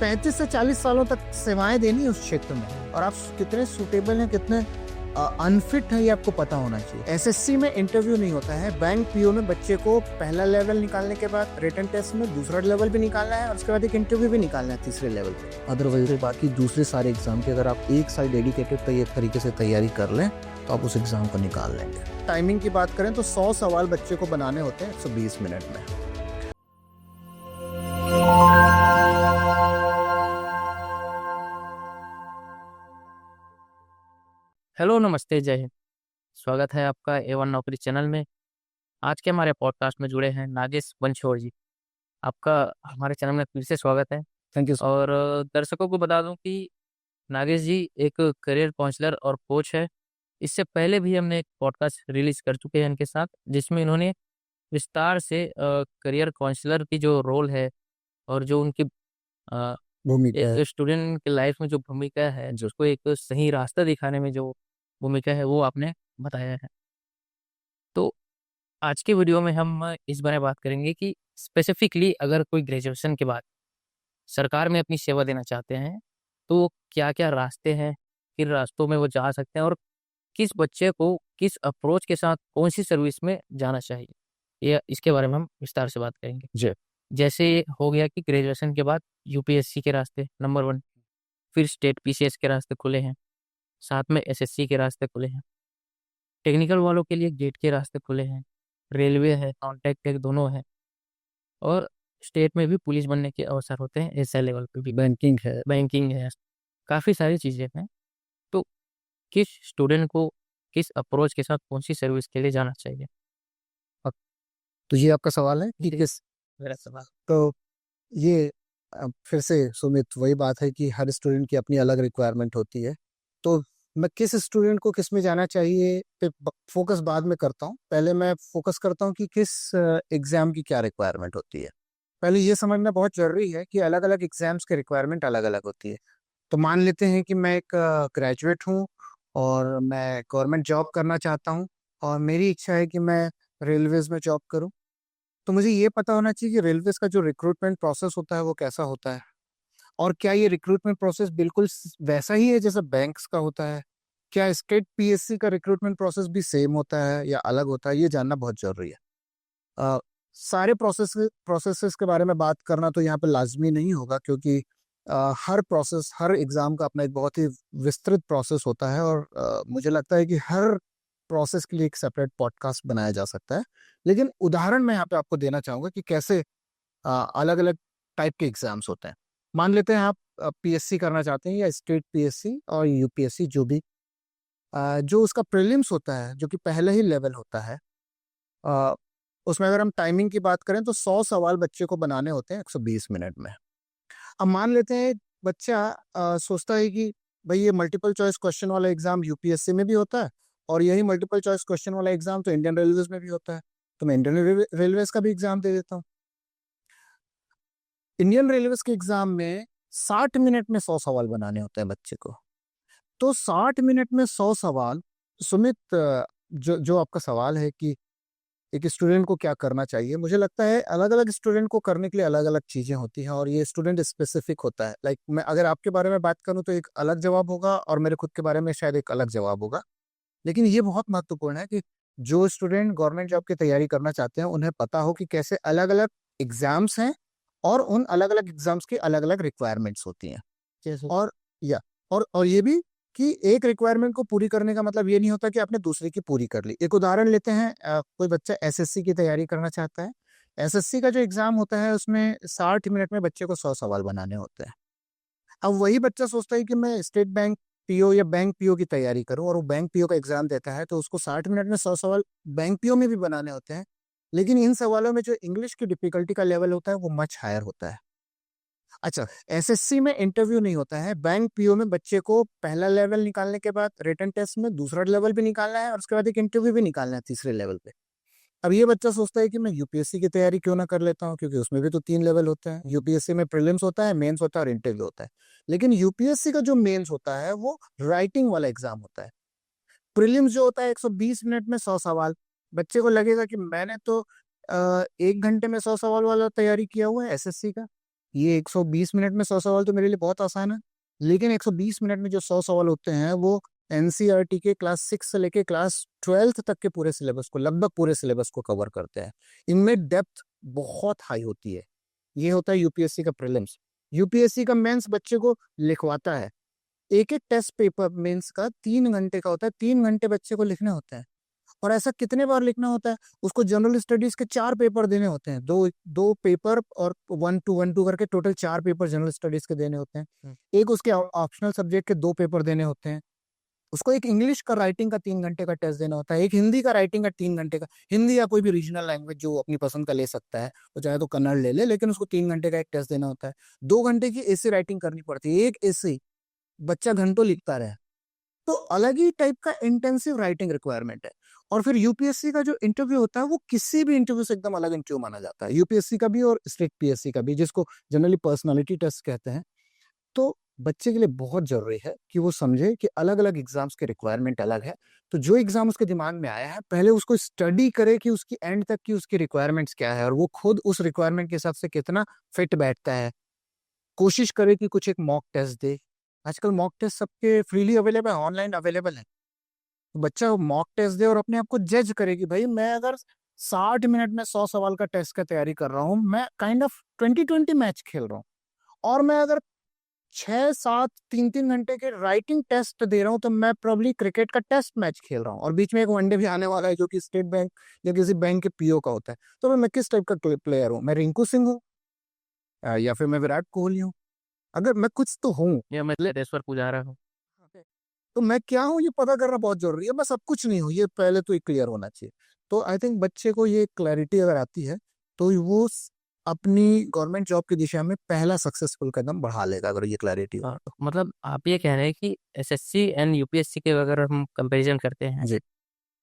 35 से 40 सालों तक सेवाएं देनी उस क्षेत्र में, और आप कितने सूटेबल हैं, कितने अनफिट है, ये आपको पता होना चाहिए। एसएससी में इंटरव्यू नहीं होता है, बैंक पीओ में बच्चे को पहला लेवल निकालने के बाद रिटन टेस्ट में दूसरा लेवल भी निकालना है और उसके बाद एक इंटरव्यू भी निकालना है तीसरे लेवल पे। अदरवाइज बाकी दूसरे सारे एग्जाम के अगर आप एक साल डेडिकेटेड तरीके से तैयारी कर लें तो आप उस एग्जाम को निकाल लेंगे। टाइमिंग की बात करें तो 100 सवाल बच्चे को बनाने होते हैं 120 मिनट में। हेलो, नमस्ते, जय हिंद। स्वागत है आपका A1 नौकरी चैनल में। आज के हमारे पॉडकास्ट में जुड़े हैं नागेश वंशोर जी। आपका हमारे चैनल में फिर से स्वागत है। Thank you. और दर्शकों को बता दूं कि नागेश जी एक करियर काउंसलर और कोच है। इससे पहले भी हमने एक पॉडकास्ट रिलीज कर चुके हैं इनके साथ, जिसमें इन्होंने विस्तार से करियर काउंसलर की जो रोल है और जो उनकी भूमिका है। एक स्टूडेंट के लाइफ में जो भूमिका है, जो उसको एक सही रास्ता दिखाने में जो भूमिका है, वो आपने बताया है। तो आज के वीडियो में हम इस बारे में बात करेंगे कि स्पेसिफिकली अगर कोई ग्रेजुएशन के बाद सरकार में अपनी सेवा देना चाहते हैं तो क्या क्या रास्ते हैं, किन रास्तों में वो जा सकते हैं और किस बच्चे को किस अप्रोच के साथ कौन सी सर्विस में जाना चाहिए, ये इसके बारे में हम विस्तार से बात करेंगे। जी। जैसे हो गया कि ग्रेजुएशन के बाद यूपीएससी के रास्ते नंबर 1, फिर स्टेट पीसीएस के रास्ते खुले हैं, साथ में एसएससी के रास्ते खुले हैं, टेक्निकल वालों के लिए गेट के रास्ते खुले हैं, रेलवे है, कॉन्ट्रैक्ट है, दोनों है, और स्टेट में भी पुलिस बनने के अवसर होते हैं, एसआई लेवल पे भी बैंकिंग है, काफ़ी सारी चीज़ें हैं। तो किस स्टूडेंट को किस अप्रोच के साथ कौन सी सर्विस के लिए जाना चाहिए? तो ये आपका सवाल है कि किस, मेरा सवाल। तो ये फिर से सुमित वही बात है कि हर स्टूडेंट की अपनी अलग रिक्वायरमेंट होती है। तो मैं किस स्टूडेंट को किस में जाना चाहिए पे फोकस बाद में करता हूँ। पहले मैं फोकस करता हूँ कि किस एग्जाम की क्या रिक्वायरमेंट होती है। पहले ये समझना बहुत जरूरी है कि अलग अलग एग्जाम्स की रिक्वायरमेंट अलग अलग होती है। तो मान लेते हैं कि मैं एक ग्रेजुएट हूँ और मैं गवर्नमेंट जॉब करना चाहता हूँ और मेरी इच्छा है कि मैं रेलवेज में जॉब करूँ। तो मुझे ये पता होना चाहिए कि रेलवेज का जो रिक्रूटमेंट प्रोसेस होता है वो कैसा होता है, और क्या ये रिक्रूटमेंट प्रोसेस बिल्कुल वैसा ही है जैसा बैंक्स का होता है। क्या स्टेट पीएससी का रिक्रूटमेंट प्रोसेस भी सेम होता है या अलग होता है, ये जानना बहुत जरूरी है। अ, सारे प्रोसेसेस के बारे में बात करना तो यहाँ पे लाजमी नहीं होगा, क्योंकि हर एग्जाम का अपना एक बहुत ही विस्तृत प्रोसेस होता है, और मुझे लगता है कि हर प्रोसेस के लिए एक सेपरेट पॉडकास्ट बनाया जा सकता है। लेकिन उदाहरण मैं यहाँ पे आपको देना चाहूंगा कि कैसे अलग अलग टाइप के एग्जाम्स होते हैं। मान लेते हैं आप पीएससी करना चाहते हैं या स्टेट पीएससी और यूपीएससी, जो भी जो उसका प्रीलिम्स होता है, जो कि पहले ही लेवल होता है, अ, उसमें अगर हम टाइमिंग की बात करें तो 100 सवाल बच्चे को बनाने होते हैं 120 मिनट में। अब मान लेते हैं बच्चा सोचता है कि भाई ये मल्टीपल चॉइस क्वेश्चन वाला एग्जाम यूपीएससी में भी होता है और यही मल्टीपल चॉइस क्वेश्चन वाला एग्जाम तो इंडियन रेलवेज में भी होता है, तो मैं इंडियन रेलवेज का भी एग्जाम दे देता हूँ। इंडियन रेलवेज के एग्जाम में 60 मिनट में 100 सवाल बनाने होते हैं बच्चे को। तो 60 मिनट में 100 सवाल। सुमित, जो जो आपका सवाल है कि एक स्टूडेंट को क्या करना चाहिए, मुझे लगता है अलग अलग स्टूडेंट को करने के लिए अलग अलग चीजें होती हैं और ये स्टूडेंट स्पेसिफिक होता है। लाइक मैं अगर आपके बारे में बात करूं तो एक अलग जवाब होगा और मेरे खुद के बारे में शायद एक अलग जवाब होगा। लेकिन ये बहुत महत्वपूर्ण है कि जो स्टूडेंट गवर्नमेंट जॉब की तैयारी करना चाहते हैं उन्हें पता हो कि कैसे अलग अलग एग्जाम्स हैं और उन अलग अलग एग्जाम्स की अलग अलग रिक्वायरमेंट्स होती हैं। जैसे और या और ये भी कि एक रिक्वायरमेंट को पूरी करने का मतलब ये नहीं होता कि आपने दूसरे की पूरी कर ली। एक उदाहरण लेते हैं, कोई बच्चा एसएससी की तैयारी करना चाहता है। एसएससी का जो एग्जाम होता है उसमें 60 मिनट में बच्चे को 100 सवाल बनाने होते हैं। अब वही बच्चा सोचता है कि मैं स्टेट बैंक पीओ या बैंक पीओ की तैयारी करूं और वो बैंक पीओ का एग्जाम देता है, तो उसको 60 मिनट में 100 सवाल बैंक पीओ में भी बनाने होते हैं। लेकिन इन सवालों में जो इंग्लिश की डिफिकल्टी का लेवल होता है वो मच हायर होता है। अच्छा, एसएससी में इंटरव्यू नहीं होता है, बैंक पीओ में बच्चे को पहला लेवल निकालने के बाद रिटन टेस्ट में दूसरा लेवल भी निकालना है और उसके बाद एक इंटरव्यू भी निकालना है तीसरे लेवल पे। अब ये बच्चा सोचता है कि मैं यूपीएससी की तैयारी क्यों ना कर लेता हूँ, क्योंकि उसमें भी तो 3 लेवल होते हैं। यूपीएससी में प्रीलिम्स होता है, मेंस होता है और इंटरव्यू होता है। लेकिन यूपीएससी का जो मेंस होता है वो राइटिंग वाला एग्जाम होता है। प्रीलिम्स जो होता है 120 मिनट में 100 सवाल। बच्चे को लगेगा कि मैंने तो 1 घंटे में 100 सवाल वाला तैयारी किया हुआ है एसएससी का, ये 120 मिनट में 100 सवाल तो मेरे लिए बहुत आसान है, लेकिन 120 मिनट में जो 100 सवाल होते हैं वो एनसीईआरटी के क्लास 6 से लेके क्लास 12th तक के पूरे सिलेबस को, लगभग पूरे सिलेबस को कवर करते हैं। इनमें डेप्थ बहुत हाई होती है। ये होता है यूपीएससी का प्रीलिम्स। यूपीएससी का मेंस बच्चे को लिखवाता है। एक एक टेस्ट पेपर मेंस का 3 घंटे का होता है, 3 घंटे बच्चे को लिखने होते हैं। और ऐसा कितने बार लिखना होता है? उसको जनरल स्टडीज के 4 पेपर देने होते हैं, दो दो पेपर और 1-2 करके टोटल 4 पेपर जनरल स्टडीज के देने होते हैं। एक उसके ऑप्शनल सब्जेक्ट के 2 पेपर देने होते हैं। उसको एक इंग्लिश का राइटिंग का 3 घंटे का टेस्ट देना होता है, एक हिंदी का राइटिंग का 3 घंटे का, हिंदी या कोई भी रीजनल लैंग्वेज जो अपनी पसंद का ले सकता है, वो चाहे तो कन्नड़ ले ले, लेकिन उसको 3 घंटे का एक टेस्ट देना होता है। 2 घंटे की एसे राइटिंग करनी पड़ती है, एक एसे बच्चा घंटों लिखता रहे। तो अलग ही टाइप का इंटेंसिव राइटिंग रिक्वायरमेंट है। और फिर यूपीएससी का जो इंटरव्यू होता है वो किसी भी इंटरव्यू से एकदम अलग इंटरव्यू माना जाता है, यूपीएससी का भी और स्टेट पीएससी का भी, जिसको जनरली पर्सनालिटी टेस्ट कहते हैं। तो बच्चे के लिए बहुत जरूरी है कि वो समझे कि अलग अलग एग्जाम्स के रिक्वायरमेंट अलग है। तो जो एग्जाम उसके दिमाग में आया है, पहले उसको स्टडी करे कि उसकी एंड तक की उसकी रिक्वायरमेंट्स क्या है, और वो खुद उस रिक्वायरमेंट के हिसाब से कितना फिट बैठता है। कोशिश करे कि कुछ एक मॉक टेस्ट दे। आजकल मॉक टेस्ट सबके फ्रीली अवेलेबल है, ऑनलाइन अवेलेबल है। तो बच्चा मॉक टेस्ट दे और अपने आप को जज करे कि भाई मैं अगर 60 मिनट में 100 सवाल का टेस्ट का तैयारी कर रहा हूँ, मैं काइंड ऑफ 20-20 मैच खेल रहा हूँ। और मैं अगर 6-7 3-3 घंटे के राइटिंग टेस्ट दे रहा हूँ, तो मैं प्रॉब्ली क्रिकेट का टेस्ट मैच खेल रहा हूँ। और बीच में एक वनडे भी आने वाला है जो कि स्टेट बैंक या किसी बैंक के पीओ का होता है। तो मैं किस टाइप का प्लेयर हूँ? मैं रिंकू सिंह हूँ या फिर मैं विराट कोहली हूँ? अगर मैं कुछ तो हूँ, या मैं तेरेश्वर पुजारा हूँ। तो मैं क्या हूँ ये पता करना बहुत जरूरी है। मैं सब कुछ नहीं हूँ, ये पहले तो क्लियर होना चाहिए। तो आई थिंक बच्चे को ये क्लैरिटी अगर आती है, तो वो अपनी गवर्नमेंट जॉब की दिशा में पहला सक्सेसफुल कदम बढ़ा लेगा, अगर ये क्लैरिटी हो। मतलब आप ये कह रहे हैं कि एसएससी एंड यूपीएससी के अगर हम कंपैरिजन करते हैं, जी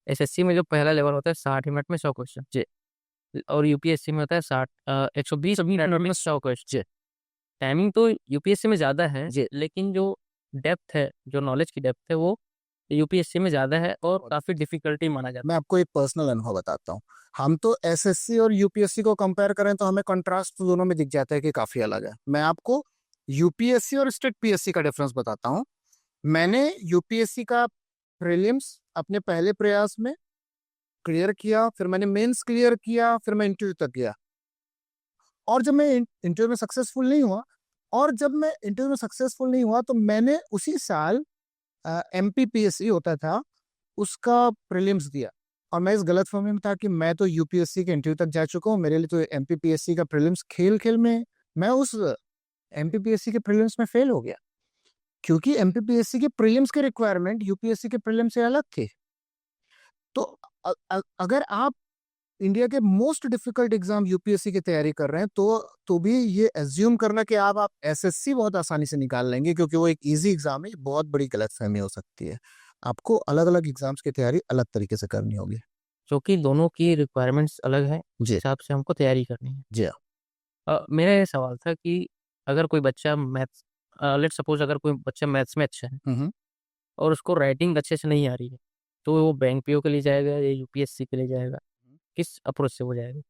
एसएससी में जो पहला लेवल होता है 60 मिनट में 100 क्वेश्चन, जी और यूपीएससी में होता है 120 मिनट में 100 क्वेश्चन। जी टाइमिंग तो यूपीएससी में ज़्यादा है, जी लेकिन जो डेप्थ है, जो नॉलेज की डेप्थ है, वो यूपीएससी में ज़्यादा है और काफ़ी डिफिकल्टी माना जाता मैं आपको एक पर्सनल अनुभव बताता हूँ। हम तो एसएससी और यूपीएससी को कंपेयर करें तो हमें कंट्रास्ट तो दोनों में दिख जाता है कि काफी अलग है। मैं आपको यूपीएससी और स्टेट पीएससी का डिफरेंस बताता हूँ। मैंने यूपीएससी का प्रीलिम्स अपने पहले प्रयास में क्लियर किया, फिर मैंने मेंस क्लियर किया, फिर मैं इंटरव्यू तक गया। और जब मैं इंटरव्यू में सक्सेसफुल नहीं हुआ, तो मैंने उसी साल एमपीपीएससी होता था, उसका प्रीलिम्स दिया। और मैं इस गलतफहमी में था कि मैं तो यूपीएससी के इंटरव्यू तक जा चुका हूँ, मेरे लिए तो एमपीपीएससी का प्रीलिम्स खेल खेल में। मैं उस एमपीपीएससी के प्रीलिम्स में फेल हो गया, क्योंकि एमपीपीएससी के प्रीलिम्स के रिक्वायरमेंट यूपीएससी के प्रीलिम्स से अलग थे। तो अगर आप इंडिया के मोस्ट डिफिकल्ट एग्जाम यूपीएससी की तैयारी कर रहे हैं, तो भी ये एज्यूम करना कि आप एसएससी बहुत आसानी से निकाल लेंगे क्योंकि वो एक इजी एग्जाम है, बहुत बड़ी गलतफहमी हो सकती है। आपको अलग अलग एग्जाम्स की तैयारी अलग तरीके से करनी होगी। क्योंकि दोनों की रिक्वायरमेंट्स अलग है, उस जी हिसाब से हमको तैयारी करनी है। जी हाँ। मेरा ये सवाल था कि अगर कोई बच्चा मैथ्स, लेट सपोज अगर कोई बच्चा मैथ्स में अच्छा है हम्म। और उसको राइटिंग अच्छे से नहीं आ रही है, तो वो बैंक पीओ के लिए जाएगा या यूपीएससी के लिए जाएगा? किस अप्रोच से वो जाएगा?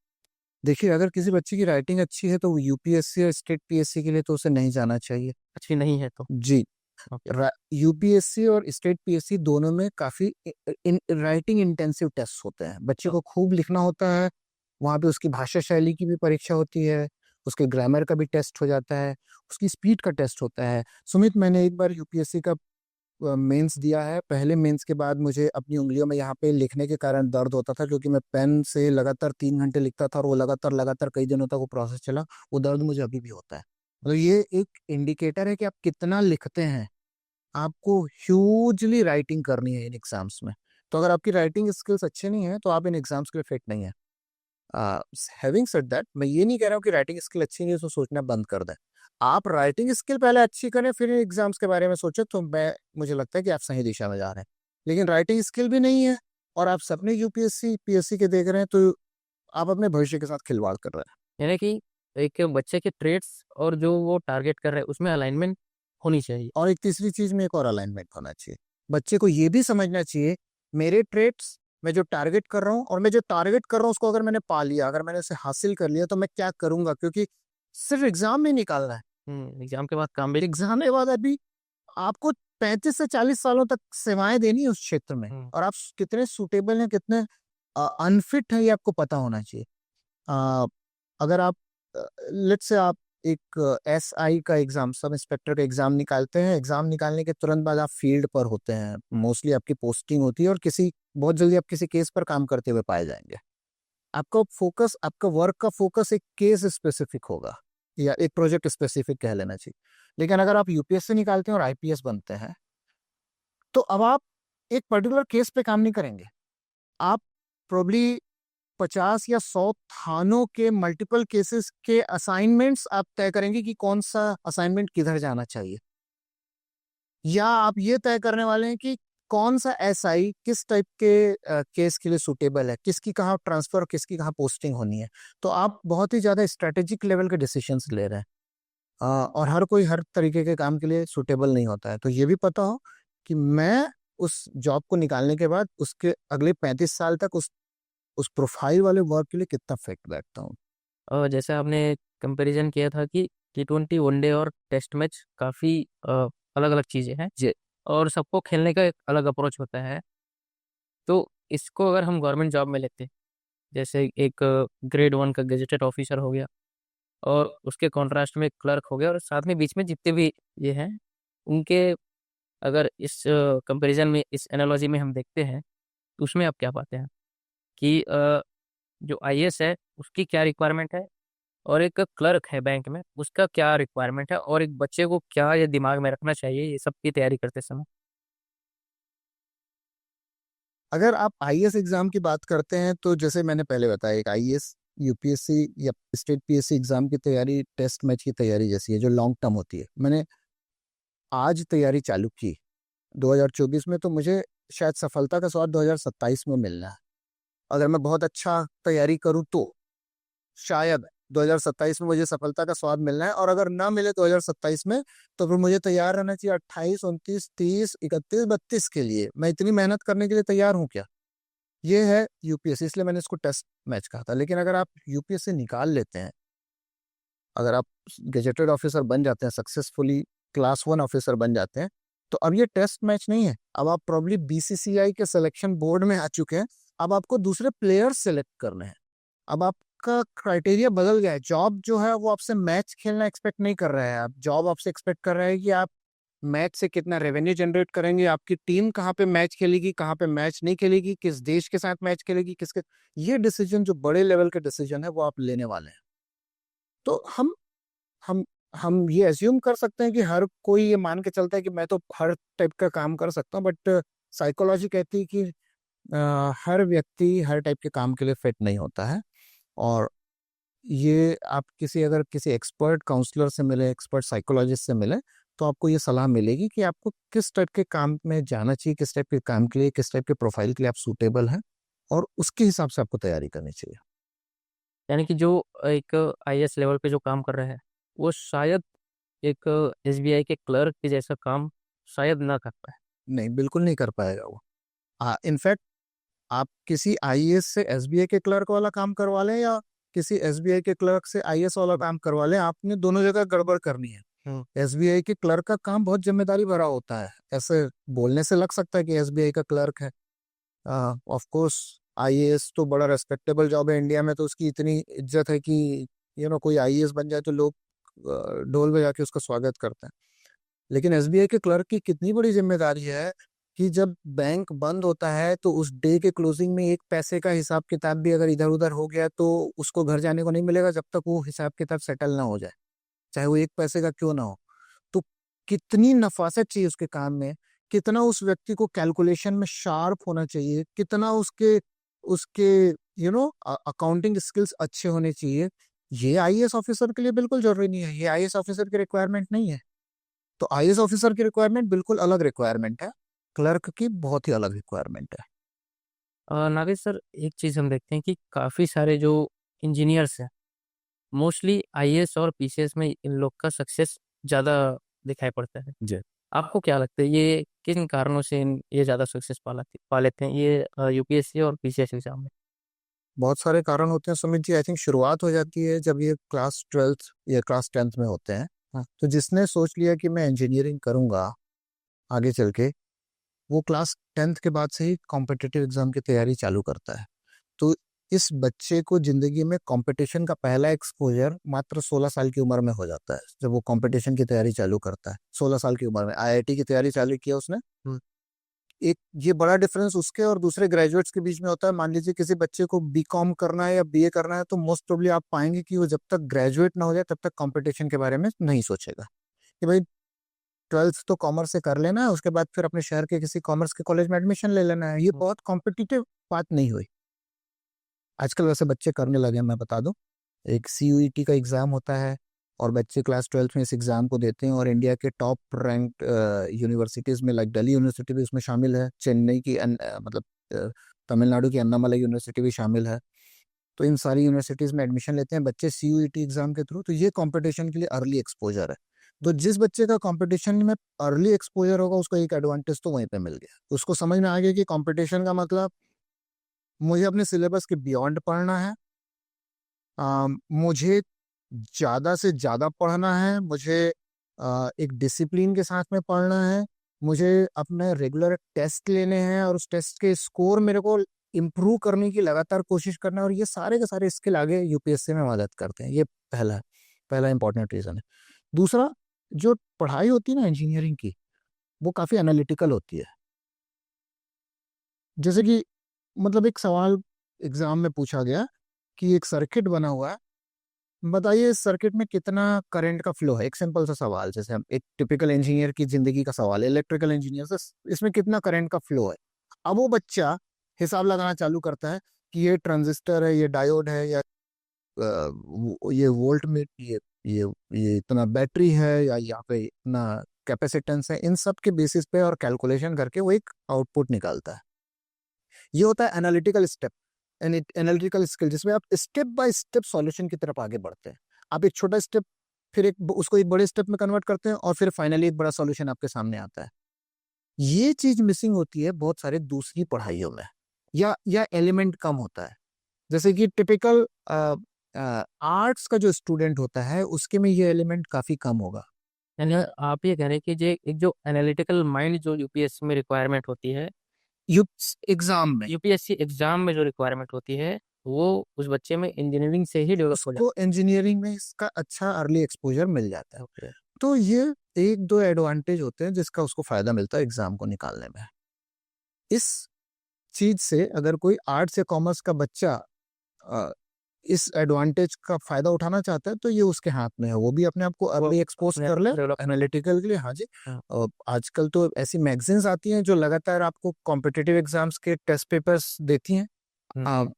देखिए, अगर किसी बच्चे की राइटिंग अच्छी है तो यूपीएससी और स्टेट पीएससी के लिए तो उसे नहीं जाना चाहिए। अच्छी नहीं है तो? जी, ओके। यूपीएससी और स्टेट पीएससी दोनों में काफी राइटिंग इंटेंसिव टेस्ट होते हैं। बच्चे को खूब लिखना होता है, वहां पे उसकी भाषा शैली की भी परीक्षा होती है, उसके ग्रामर का भी टेस्ट हो जाता है, उसकी स्पीड का टेस्ट होता है। सुमित, मैंने एक बार यूपीएससी का मेंस दिया है। पहले मेंस के बाद मुझे अपनी उंगलियों में यहाँ पे लिखने के कारण दर्द होता था, क्योंकि मैं पेन से लगातार 3 घंटे लिखता था और वो लगातार कई दिनों तक वो प्रोसेस चला। वो दर्द मुझे अभी भी होता है। मतलब ये एक इंडिकेटर है कि आप कितना लिखते हैं। आपको ह्यूजली राइटिंग करनी है इन एग्जाम्स में। तो अगर आपकी राइटिंग स्किल्स अच्छे नहीं है, तो आप इन एग्जाम्स के लिए फिट नहीं है। हैविंग सेड दैट, मैं ये नहीं कह रहा हूँ कि राइटिंग स्किल अच्छी नहीं है तो सोचना बंद कर दें। आप राइटिंग स्किल पहले अच्छी करें, फिर एग्जाम्स के बारे में सोचें, तो मुझे लगता है कि आप सही दिशा में जा रहे हैं। लेकिन राइटिंग स्किल भी नहीं है और आप सपने यूपीएससी पीएससी के देख रहे हैं, तो आप अपने भविष्य के साथ खिलवाड़ कर रहे हैं। यानी कि एक बच्चे के ट्रेड्स और जो वो टारगेट कर रहे हैं उसमें अलाइनमेंट होनी चाहिए। और एक तीसरी चीज में एक और अलाइनमेंट होना चाहिए। बच्चे को ये भी समझना चाहिए, मेरे ट्रेड्स, मैं जो टारगेट कर रहा हूँ, और मैं जो टारगेट कर रहा हूँ उसको अगर मैंने पा लिया, अगर मैंने उसे हासिल कर लिया, तो मैं क्या करूंगा। क्योंकि सिर्फ एग्जाम में निकालना है। एग्जाम के बाद काम भी। एग्जाम के बाद अभी आपको 35 से 40 सालों तक सेवाएं देनी है उस क्षेत्र में, और आप कितने सुटेबल हैं, कितने अनफिट हैं, ये आपको पता होना चाहिए। अ, अगर आप लेट से आप एक SI का एग्जाम, सब इंस्पेक्टर का एग्जाम निकालते हैं, एग्जाम निकालने के तुरंत बाद आप फील्ड पर होते हैं, मोस्टली आपकी पोस्टिंग होती है, और किसी बहुत जल्दी आप किसी केस पर काम करते हुए पाए जाएंगे। आपका फोकस, आपका वर्क का फोकस एक केस स्पेसिफिक होगा, या एक प्रोजेक्ट स्पेसिफिक कह लेना चाहिए। लेकिन अगर आप UPSC निकालते हैं और IPS बनते हैं, तो अब आप एक पर्टिकुलर केस पे काम नहीं करेंगे, आप प्रोबली 50 या 100 थानों के मल्टीपल केसेस के असाइनमेंट्स आप तय करेंगे कि कौन सा असाइनमेंट किधर जाना चाहिए, या आप ये तय करने वाले हैं कि कौन सा SI किस टाइप के केस के लिए सुटेबल है, किसकी कहाँ ट्रांसफर और किसकी कहाँ पोस्टिंग होनी है। तो आप बहुत ही ज्यादा स्ट्रेटेजिक लेवल के डिसीजंस ले रहे हैं। और हर कोई हर तरीके के काम के लिए सुटेबल नहीं होता है। तो ये भी पता हो कि मैं उस जॉब को निकालने के बाद उसके अगले 35 साल तक उस प्रोफाइल वाले वर्क के लिए कितना फिट बैठता हूँ। और जैसे आपने कंपैरिजन किया था कि T20 वनडे और टेस्ट मैच काफ़ी अलग अलग चीज़ें हैं, जी। और सबको खेलने का एक अलग अप्रोच होता है। तो इसको अगर हम गवर्नमेंट जॉब में लेते हैं, जैसे एक ग्रेड 1 का गेजेटेड ऑफिसर हो गया, और उसके कॉन्ट्रास्ट में क्लर्क हो गया, और साथ में बीच में जितने भी ये हैं उनके, अगर इस कंपैरिजन में, इस एनालॉजी में हम देखते हैं, तो उसमें आप क्या पाते हैं कि जो IAS है उसकी क्या रिक्वायरमेंट है, और एक क्लर्क है बैंक में उसका क्या रिक्वायरमेंट है, और एक बच्चे को क्या ये दिमाग में रखना चाहिए ये सब की तैयारी करते समय। अगर आप IAS एग्जाम की बात करते हैं, तो जैसे मैंने पहले बताया, एक IAS UPSC या स्टेट PSC एग्जाम की तैयारी टेस्ट मैच की तैयारी जैसी है, जो लॉन्ग टर्म होती है। मैंने आज तैयारी चालू की 2024 में, तो मुझे शायद सफलता का स्वाद 2027 में मिलना है। अगर मैं बहुत अच्छा तैयारी करूं तो शायद 2027 में मुझे सफलता का स्वाद मिलना है, और अगर ना मिले 2027 में, तो फिर मुझे तैयार रहना चाहिए 28, 29, 30, 31, 32 के लिए। मैं इतनी मेहनत करने के लिए तैयार हूँ क्या? ये है UPSC, इसलिए मैंने इसको टेस्ट मैच कहा था। लेकिन अगर आप UPSC निकाल लेते हैं, अगर आप गेजेटेड ऑफिसर बन जाते हैं सक्सेसफुली, क्लास 1 ऑफिसर बन जाते हैं, तो अब ये टेस्ट मैच नहीं है। अब आप प्रॉब्ली BCCI के सिलेक्शन बोर्ड में आ चुके हैं। अब आपको दूसरे प्लेयर्स सेलेक्ट करने हैं। अब आपका क्राइटेरिया बदल गया है। जॉब जो है वो आपसे मैच खेलना एक्सपेक्ट नहीं कर रहा है। आप जॉब आपसे एक्सपेक्ट कर रहा है कि आप मैच से कितना रेवेन्यू जनरेट करेंगे, आपकी टीम कहाँ पे मैच खेलेगी, कहाँ पे मैच नहीं खेलेगी, किस देश के साथ मैच खेलेगी, किसके, ये डिसीजन जो बड़े लेवल के डिसीजन है वो आप लेने वाले हैं। तो हम हम ये एज्यूम कर सकते हैं कि हर कोई ये मान के चलता है कि मैं तो हर टाइप का काम कर सकता हूँ, बट साइकोलॉजी कहती है कि हर व्यक्ति हर टाइप के काम के लिए फिट नहीं होता है। और ये आप अगर किसी एक्सपर्ट काउंसलर से मिले, एक्सपर्ट साइकोलॉजिस्ट से मिले, तो आपको ये सलाह मिलेगी कि आपको किस टाइप के काम में जाना चाहिए, किस टाइप के काम के लिए, किस टाइप के प्रोफाइल के लिए आप सूटेबल हैं, और उसके हिसाब से आपको तैयारी करनी चाहिए। यानी कि जो एक IAS लेवल पे जो काम कर रहा है वो शायद एक SBI के क्लर्क के जैसा काम शायद ना कर पाए। नहीं, बिल्कुल नहीं कर पाएगा वो। इनफैक्ट आप किसी IAS से SBI के क्लर्क वाला काम करवा लें, या किसी SBI के क्लर्क से IAS वाला काम करवा लें, आपने दोनों जगह गड़बड़ करनी है। SBI के क्लर्क का काम बहुत जिम्मेदारी भरा होता है। ऐसे बोलने से लग सकता है कि SBI का क्लर्क है। ऑफ कोर्स IAS तो बड़ा रेस्पेक्टेबल जॉब है इंडिया में, तो उसकी इतनी इज्जत है कि कोई IAS बन जाए तो लोग ढोल बजा के उसका स्वागत करते हैं। लेकिन SBI के क्लर्क की कितनी बड़ी जिम्मेदारी है कि जब बैंक बंद होता है, तो उस डे के क्लोजिंग में एक पैसे का हिसाब किताब भी अगर इधर उधर हो गया, तो उसको घर जाने को नहीं मिलेगा जब तक वो हिसाब किताब सेटल ना हो जाए, चाहे वो एक पैसे का क्यों ना हो। तो कितनी नफासत चाहिए उसके काम में, कितना उस व्यक्ति को कैलकुलेशन में शार्प होना चाहिए, कितना उसके उसके अकाउंटिंग स्किल्स अच्छे होने चाहिए। ये IAS ऑफिसर के लिए बिल्कुल जरूरी नहीं है, ये IAS ऑफिसर की रिक्वायरमेंट नहीं है। तो IAS ऑफिसर की रिक्वायरमेंट बिल्कुल अलग रिक्वायरमेंट है, क्लर्क की बहुत ही अलग रिक्वायरमेंट है। नागेश सर, एक चीज़ हम देखते हैं कि काफ़ी सारे जो इंजीनियर्स हैं मोस्टली IAS और PCS में इन लोग का सक्सेस ज़्यादा दिखाई पड़ता है। जी। आपको क्या लगता है ये किन कारणों से ये ज़्यादा सक्सेस पा लेते हैं ये UPSC और PCS एग्जाम में? बहुत सारे कारण होते हैं सुमित जी। आई थिंक शुरुआत हो जाती है जब ये क्लास 12th या क्लास 10th में होते हैं। हाँ, तो जिसने सोच लिया कि मैं इंजीनियरिंग करूंगा आगे चल के, वो क्लास 10th के बाद से ही कॉम्पिटिटिव एग्जाम की तैयारी चालू करता है। तो इस बच्चे को जिंदगी में कंपटीशन का पहला एक्सपोजर मात्र 16 साल की उम्र में हो जाता है, जब वो कंपटीशन की तैयारी चालू करता है। 16 साल की उम्र में आईआईटी की तैयारी चालू किया उसने। एक ये बड़ा डिफरेंस उसके और दूसरे ग्रेजुएट्स के बीच में होता है। मान लीजिए किसी बच्चे को बीकॉम करना है या बीए करना है, तो मोस्ट प्रोबेबली आप पाएंगे कि वो जब तक ग्रेजुएट ना हो जाए तब तक कंपटीशन के बारे में नहीं सोचेगा कि भाई 12th तो कॉमर्स से कर लेना है, उसके बाद फिर अपने शहर के किसी कॉमर्स के कॉलेज में एडमिशन ले लेना है। ये बहुत कॉम्पिटिटिव बात नहीं हुई। आजकल वैसे बच्चे करने लगे हैं, मैं बता दूं। एक सीयूईटी का एग्जाम होता है और बच्चे क्लास 12th में इस एग्जाम को देते हैं, और इंडिया के टॉप रैंक्ड यूनिवर्सिटीज में लाइक दिल्ली यूनिवर्सिटी भी उसमें शामिल है, चेन्नई की मतलब तमिलनाडु की अन्नामलाई यूनिवर्सिटी भी शामिल है। तो इन सारी यूनिवर्सिटीज में एडमिशन लेते हैं बच्चे सीयूईटी एग्जाम के थ्रू। तो ये कंपटीशन के लिए अर्ली एक्सपोजर है। तो जिस बच्चे का कंपटीशन में अर्ली एक्सपोजर होगा उसको एक एडवांटेज तो वहीं पे मिल गया। उसको समझ में आ गया कि कंपटीशन का मतलब मुझे अपने सिलेबस के बियॉन्ड पढ़ना है। मुझे ज़्यादा से ज़्यादा पढ़ना है। मुझे एक डिसिप्लिन के साथ में पढ़ना है। मुझे अपने रेगुलर टेस्ट लेने हैं और उस टेस्ट के स्कोर मेरे को इम्प्रूव करने की लगातार कोशिश करना है। और ये सारे के सारे स्किल आगे यूपीएससी में मदद करते हैं। ये पहला इंपॉर्टेंट रीज़न है। दूसरा, जो पढ़ाई होती है ना इंजीनियरिंग की, वो काफ़ी एनालिटिकल होती है। जैसे कि मतलब एक सवाल एग्जाम में पूछा गया कि एक सर्किट बना हुआ है, बताइए इस सर्किट में कितना करंट का फ्लो है। एक सिंपल सा सवाल, जैसे हम एक टिपिकल इंजीनियर की जिंदगी का सवाल है, इलेक्ट्रिकल इंजीनियर से, इसमें कितना करंट का फ्लो है। अब वो बच्चा हिसाब लगाना चालू करता है कि ये ट्रांजिस्टर है, ये डायोड है, या ये वोल्ट में ये इतना बैटरी है, या यहाँ पे इतना कैपेसिटेंस है। इन सब के बेसिस पे और कैलकुलेशन करके वो एक आउटपुट निकालता है। ये होता है एनालिटिकल स्टेप, एनालिटिकल स्किल, जिसमें आप स्टेप बाय स्टेप सॉल्यूशन की तरफ आगे बढ़ते हैं। आप एक छोटा स्टेप, फिर उसको एक बड़े स्टेप में कन्वर्ट करते हैं, और फिर फाइनली एक बड़ा सॉल्यूशन आपके सामने आता है। ये चीज मिसिंग होती है बहुत सारे दूसरी पढ़ाइयों में, या एलिमेंट कम होता है। जैसे कि टिपिकल आर्ट्स का जो स्टूडेंट होता है उसके में ये एलिमेंट काफी कम होगा। यानी आप ये कह रहे हैं कि एक जो एनालिटिकल माइंड जो यूपीएससी में रिक्वायरमेंट होती है, यू एग्जाम में यूपीएससी एग्जाम में जो रिक्वायरमेंट होती है, वो उस बच्चे में इंजीनियरिंग से ही डेवलप हो उसको इंजीनियरिंग में इसका अच्छा अर्ली एक्सपोजर मिल जाता है। जाता है। तो ये एक दो एडवांटेज होते हैं जिसका उसको फायदा मिलता है एग्जाम को निकालने में। इस चीज से अगर कोई आर्ट्स या कॉमर्स का बच्चा अ, इस एडवांटेज का फायदा उठाना चाहता है, तो ये उसके हाथ में है। वो भी अपने आप को अर्ली एक्सपोज कर ले डेवलप। एनालिटिकल के लिए। हाँ जी। हाँ। आजकल तो ऐसी मैगजीन्स आती हैं जो लगातार आपको कॉम्पिटिटिव एग्जाम्स के टेस्ट पेपर्स देती हैं।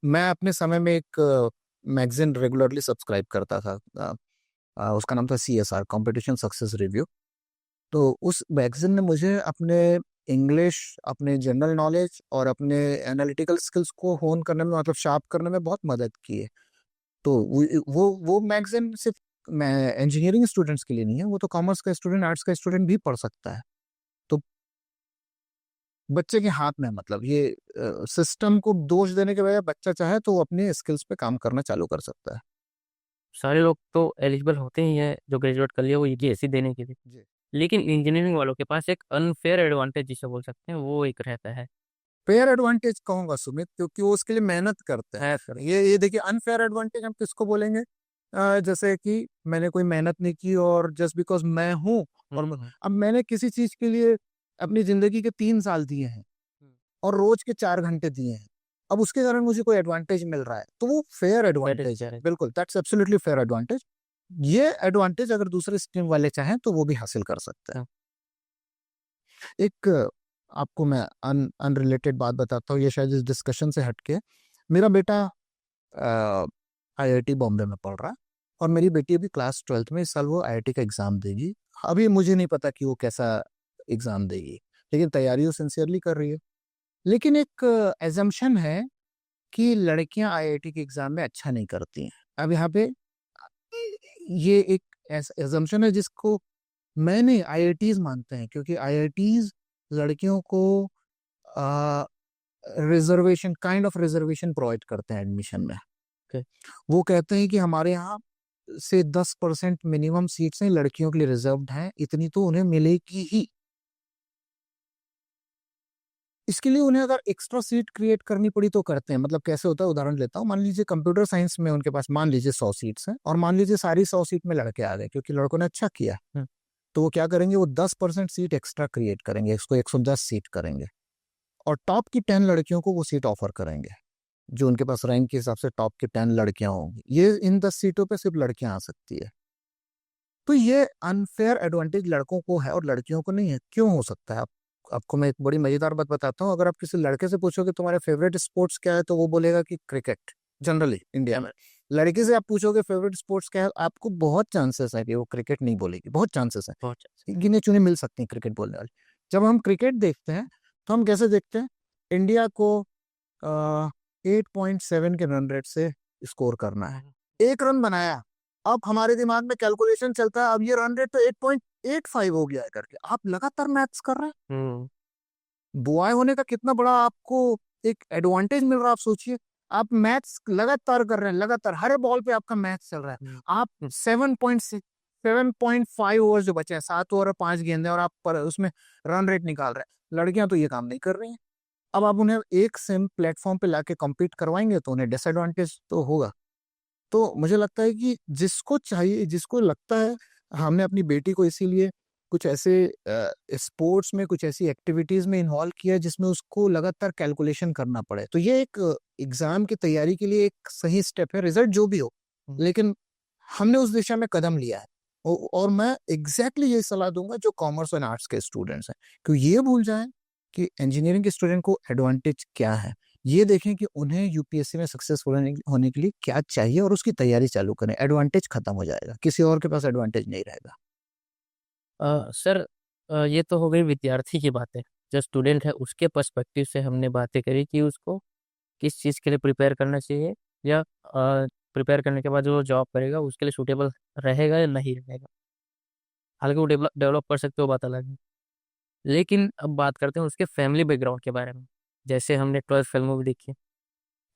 मैं अपने समय में एक मैगजीन रेगुलरली सब्सक्राइब करता था। उसका नाम था CSR, कॉम्पिटिशन सक्सेस रिव्यू। तो उस मैगजीन ने मुझे अपने इंग्लिश, अपने जनरल नॉलेज और अपने एनालिटिकल स्किल्स को होन करने में, मतलब शार्प करने में बहुत मदद की है। तो वो मैगजीन सिर्फ मैं इंजीनियरिंग स्टूडेंट्स के लिए नहीं है, वो तो कॉमर्स का स्टूडेंट, आर्ट्स का स्टूडेंट भी पढ़ सकता है। तो बच्चे के हाथ में है, मतलब ये सिस्टम को दोष देने के बजाय बच्चा चाहे तो वो अपने स्किल्स पे काम करना चालू कर सकता है। सारे लोग तो एलिजिबल होते ही हैं जो ग्रेजुएट कर लिया वो यूपीएससी देने के लिए, जी। लेकिन इंजीनियरिंग वालों के पास एक अनफेयर एडवांटेज जिसे बोल सकते हैं वो एक रहता है। फेयर एडवांटेज कहूंगा सुमित, क्योंकि वो उसके लिए मेहनत करते हैं। है सर। ये देखिए, अनफेयर एडवांटेज हम किसको बोलेंगे? जैसे कि मैंने कोई मेहनत नहीं की और जस्ट बिकॉज मैं हूँ, और अब मैंने किसी चीज के लिए अपनी जिंदगी के 3 साल दिए हैं और रोज के 4 घंटे दिए हैं, अब उसके कारण मुझे कोई एडवांटेज मिल रहा है, तो वो फेयर एडवांटेज है। बिल्कुल, दैट्स एब्सोल्युटली फेयर एडवांटेज। ये एडवांटेज अगर दूसरे स्ट्रीम वाले चाहें तो वो भी हासिल कर सकते हैं। एक आपको मैं अनरिलेटेड बात बताता हूँ, ये शायद इस डिस्कशन से हटके। मेरा बेटा IIT बॉम्बे में पढ़ रहा है, और मेरी बेटी अभी क्लास 12th में, इस साल वो IIT का एग्जाम देगी। अभी मुझे नहीं पता कि वो कैसा एग्जाम देगी, लेकिन तैयारी वो सिंसियरली कर रही है। लेकिन एक एजम्पशन है कि लड़कियां IIT के एग्जाम में अच्छा नहीं करती हैं। अब यहाँ पे ये एक एजम्पशन है जिसको मैंने IITs मानते हैं, क्योंकि IITs लड़कियों को reservation, kind of reservation provide करते हैं एडमिशन में। Okay. वो कहते हैं कि हमारे यहाँ से 10% मिनिमम सीट्स हैं लड़कियों के लिए रिजर्व्ड हैं, इतनी तो उन्हें मिलेगी ही। इसके लिए उन्हें अगर एक्स्ट्रा सीट क्रिएट करनी पड़ी तो करते हैं। मतलब कैसे होता है, उदाहरण लेता हूँ। मान लीजिए कंप्यूटर साइंस में उनके पास मान लीजिए 100 सीट्स हैं, और मान लीजिए सारी 100 सीट में लड़के आ गए क्योंकि लड़कों ने अच्छा किया। हम्म। तो वो क्या करेंगे, वो 10% सीट एक्स्ट्रा क्रिएट करेंगे, इसको 110 सीट करेंगे, और टॉप की 10 लड़कियों को वो सीट ऑफर करेंगे, जो उनके पास रैंक के हिसाब से टॉप की 10 लड़कियां होंगी। ये इन 10 सीटों पे सिर्फ लड़कियां आ सकती है। तो ये अनफेयर एडवांटेज लड़कों को है और लड़कियों को नहीं है। क्यों हो सकता है? आपको मैं एक बड़ी मजेदार बात बताता हूँ। अगर आप किसी लड़के से पूछोगे तुम्हारे फेवरेट स्पोर्ट्स क्या है, तो वो बोलेगा कि क्रिकेट। जनरली इंडिया में लड़की से आप पूछोगे फेवरेट स्पोर्ट्स क्या है, आपको बहुत चांसेस है कि वो क्रिकेट नहीं बोलेगी, बहुत चांसेस है। बहुत अच्छा। गिने चुने मिल सकती हैं क्रिकेट बोलने वाली। जब हम क्रिकेट देखते हैं तो हम कैसे देखते हैं? इंडिया को 8.7 के रन रेट से स्कोर करना है। एक रन बनाया, अब हमारे दिमाग में कैलकुलेशन चलता है, अब ये रन रेट तो 8.85 हो गया है करके। आप लगातार मैथ्स कर रहे हैं। हम्म। बॉय होने का कितना बड़ा आपको एक एडवांटेज मिल रहा है, आप सोचिए। आप मैथ्स लगातार कर रहे हैं, लगातार हर बॉल पे आपका मैथ्स चल रहा है। आप 7.5 ओवर जो बचे हैं, 7 ओवर और 5 गेंदें, और आप पर उसमें रन रेट निकाल रहे हैं। लड़कियां तो ये काम नहीं कर रही हैं। अब आप उन्हें एक सेम प्लेटफॉर्म पे लाके compete करवाएंगे तो उन्हें डिसएडवांटेज तो होगा। तो मुझे लगता है कि जिसको चाहिए, जिसको लगता है हमने अपनी बेटी को इसीलिए कुछ ऐसे स्पोर्ट्स में, कुछ ऐसी एक्टिविटीज में इन्वॉल्व किया है जिसमें उसको लगातार कैलकुलेशन करना पड़े, तो ये एक एग्जाम की तैयारी के लिए एक सही स्टेप है, रिजल्ट जो भी हो। लेकिन हमने उस दिशा में कदम लिया है। और मैं एग्जैक्टली यही सलाह दूंगा जो कॉमर्स और आर्ट्स के स्टूडेंट्स हैं, कि ये भूल जाएं कि इंजीनियरिंग के स्टूडेंट को एडवांटेज क्या है। ये देखें कि उन्हें यूपीएससी में सक्सेसफुल होने के लिए क्या चाहिए और उसकी तैयारी चालू करें। एडवांटेज खत्म हो जाएगा, किसी और के पास एडवांटेज नहीं रहेगा। सर, ये तो हो गई विद्यार्थी की बातें। जो स्टूडेंट है उसके पर्सपेक्टिव से हमने बातें करी कि उसको किस चीज़ के लिए प्रिपेयर करना चाहिए, या प्रिपेयर करने के बाद जो जॉब करेगा उसके लिए सूटेबल रहेगा या नहीं रहेगा। हालांकि वो डेवलप कर सकते हो, बात अलग है। लेकिन अब बात करते हैं उसके फैमिली बैकग्राउंड के बारे में। जैसे हमने 12th फेल मूवी देखी,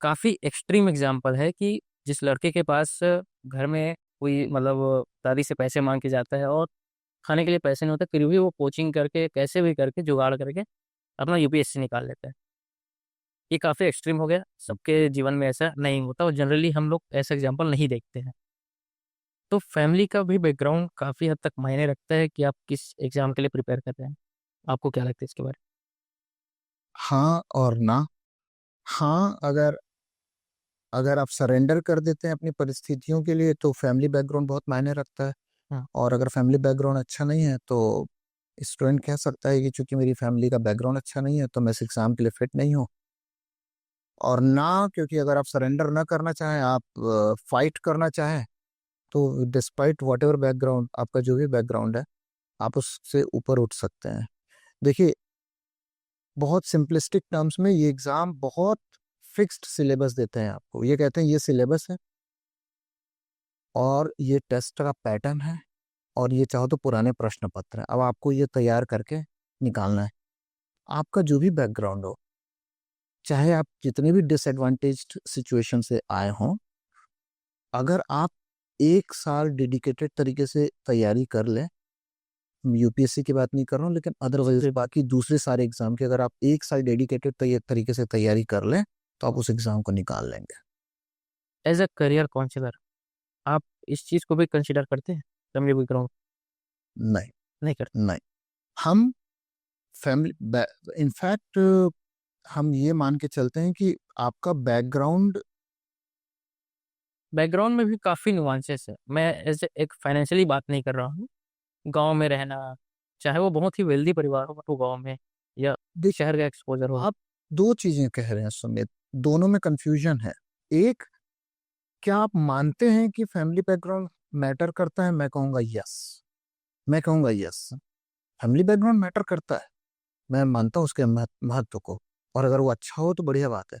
काफ़ी एक्सट्रीम एग्जाम्पल है कि जिस लड़के के पास घर में कोई मतलब दादी से पैसे मांग के जाता है और खाने के लिए पैसे नहीं होते, फिर भी वो कोचिंग करके कैसे भी करके जुगाड़ करके अपना यूपीएससी निकाल लेता है। ये काफ़ी एक्सट्रीम हो गया, सबके जीवन में ऐसा नहीं होता और जनरली हम लोग ऐसा एग्जाम्पल नहीं देखते हैं। तो फैमिली का भी बैकग्राउंड काफ़ी हद तक मायने रखता है कि आप किस एग्जाम के लिए प्रिपेयर कर रहे हैं। आपको क्या लगता है इसके बारे हाँ और ना। हाँ, अगर अगर आप सरेंडर कर देते हैं अपनी परिस्थितियों के लिए तो फैमिली बैकग्राउंड बहुत मायने रखता है। में? हाँ। और अगर फैमिली बैकग्राउंड अच्छा नहीं है तो स्टूडेंट कह सकता है कि चूंकि मेरी फैमिली का बैकग्राउंड अच्छा नहीं है तो मैं इस एग्जाम के लिए फिट नहीं हूँ। और ना, क्योंकि अगर आप सरेंडर ना करना चाहें, आप फाइट करना चाहें, तो डिस्पाइट वॉट एवर बैकग्राउंड, आपका जो भी बैकग्राउंड है, आप उससे ऊपर उठ सकते हैं। देखिए, बहुत सिंपलिस्टिक टर्म्स में ये एग्जाम बहुत फिक्स्ड सिलेबस देते हैं आपको। ये कहते हैं ये सिलेबस है और ये टेस्ट का पैटर्न है, और ये चाहो तो पुराने प्रश्न पत्र है, अब आपको ये तैयार करके निकालना है। आपका जो भी बैकग्राउंड हो, चाहे आप जितने भी डिसएडवांटेज्ड सिचुएशन से आए हों, अगर आप 1 साल डेडिकेटेड तरीके से तैयारी कर लें, यूपीएससी की बात नहीं कर रहा हूँ लेकिन अदरवाइज बाकी दूसरे सारे एग्जाम की, अगर आप 1 साल डेडिकेटेड तरीके से तैयारी कर लें तो आप उस एग्जाम को निकाल लेंगे। एज अ करियर काउंसलर आप इस चीज़ को भी कंसिडर करते हैं? फैमिली बैकग्राउंड नहीं, नहीं करते? नहीं। हम फैमिली, इनफैक्ट हम ये मान के चलते हैं कि आपका बैकग्राउंड। बैकग्राउंड में भी काफ़ी नुआंसेस है। मैं एज एक फाइनेंशियली बात नहीं कर रहा हूँ। गांव में रहना, चाहे वो बहुत ही वेल्दी परिवार हो बट वो गांव में, या देखिए, शहर का एक्सपोजर हो। आप दो चीजें कह रहे हैं सुमित, दोनों में कंफ्यूजन है। एक, क्या आप मानते हैं कि फैमिली बैकग्राउंड मैटर करता है? मैं कहूंगा यस। मैं कहूंगा यस, फैमिली बैकग्राउंड मैटर करता है। मैं मानता हूं उसके महत्व को, और अगर वो अच्छा हो तो बढ़िया बात है।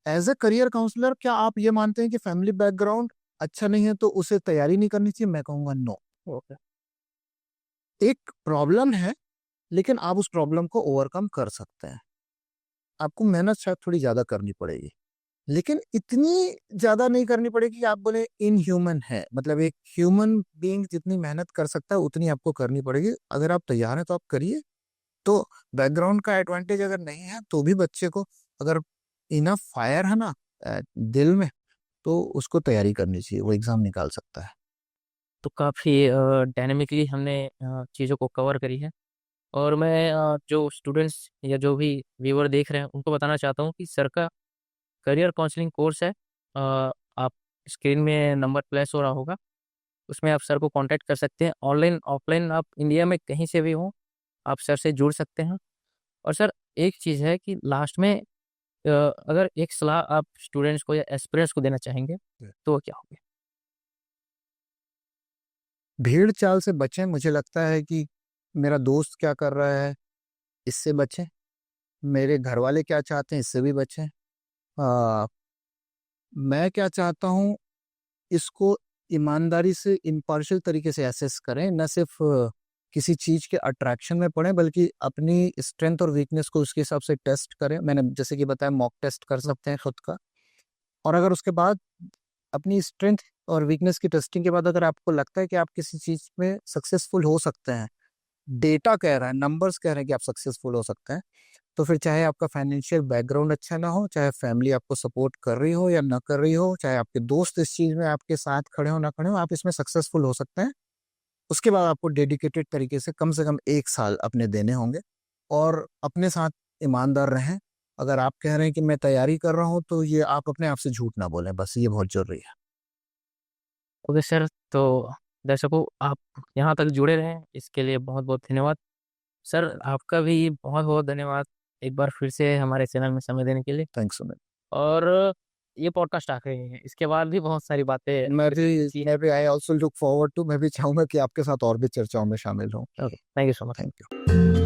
एज ए करियर काउंसलर, क्या आप ये मानते हैं कि फैमिली बैकग्राउंड अच्छा नहीं है तो उसे तैयारी नहीं करनी चाहिए? मैं कहूंगा नो। ओके। एक प्रॉब्लम है, लेकिन आप उस प्रॉब्लम को ओवरकम कर सकते हैं। आपको मेहनत शायद थोड़ी ज़्यादा करनी पड़ेगी, लेकिन इतनी ज़्यादा नहीं करनी पड़ेगी कि आप बोले इनह्यूमन है। मतलब एक ह्यूमन बीइंग जितनी मेहनत कर सकता है उतनी आपको करनी पड़ेगी। अगर आप तैयार हैं तो आप करिए। तो बैकग्राउंड का एडवांटेज अगर नहीं है तो भी बच्चे को, अगर इनफ फायर है ना दिल में, तो उसको तैयारी करनी चाहिए, वो एग्ज़ाम निकाल सकता है। तो काफ़ी डायनेमिकली हमने चीज़ों को कवर करी है। और मैं जो स्टूडेंट्स या जो भी व्यूअर देख रहे हैं उनको बताना चाहता हूँ कि सर का करियर काउंसलिंग कोर्स है। आप स्क्रीन में नंबर फ्लैश हो रहा होगा, उसमें आप सर को कांटेक्ट कर सकते हैं। ऑनलाइन ऑफलाइन आप इंडिया में कहीं से भी हो, आप सर से जुड़ सकते हैं। और सर एक चीज़ है कि लास्ट में अगर एक सलाह आप स्टूडेंट्स को या एस्पिरेंट्स को देना चाहेंगे तो वो क्या होगी? भीड़ चाल से बचें। मुझे लगता है कि मेरा दोस्त क्या कर रहा है, इससे बचें। मेरे घर वाले क्या चाहते हैं, इससे भी बचें। आ, मैं क्या चाहता हूँ, इसको ईमानदारी से इम्पार्शियल तरीके से एसेस करें, न सिर्फ किसी चीज़ के अट्रैक्शन में पड़े, बल्कि अपनी स्ट्रेंथ और वीकनेस को उसके हिसाब से टेस्ट करें। मैंने जैसे कि बताया, मॉक टेस्ट कर सकते हैं खुद का। और अगर उसके बाद अपनी स्ट्रेंथ और वीकनेस की टेस्टिंग के बाद अगर आपको लगता है कि आप किसी चीज़ में सक्सेसफुल हो सकते हैं, डेटा कह रहा है, नंबर्स कह रहे हैं कि आप सक्सेसफुल हो सकते हैं, तो फिर चाहे आपका फाइनेंशियल बैकग्राउंड अच्छा ना हो, चाहे फैमिली आपको सपोर्ट कर रही हो या ना कर रही हो, चाहे आपके दोस्त इस चीज़ में आपके साथ खड़े हो ना खड़े हो, आप इसमें सक्सेसफुल हो सकते हैं। उसके बाद आपको डेडिकेटेड तरीके से कम 1 साल अपने देने होंगे और अपने साथ ईमानदार रहें। अगर आप कह रहे हैं कि मैं तैयारी कर रहा हूँ, तो ये आप अपने आप से झूठ ना बोलें, बस ये बहुत ज़रूरी है। ओके सर, तो दर्शकों आप यहाँ तक जुड़े रहें इसके लिए बहुत बहुत धन्यवाद। सर आपका भी बहुत बहुत धन्यवाद एक बार फिर से हमारे चैनल में समय देने के लिए। Thanks so much. और ये पॉडकास्ट आखिरी है, इसके बाद भी बहुत सारी बातें मैं भी I also look forward to, मैं भी चाहूँगा कि आपके साथ और भी चर्चाओं में शामिल हूँ। Okay, thank you so much. Thank you.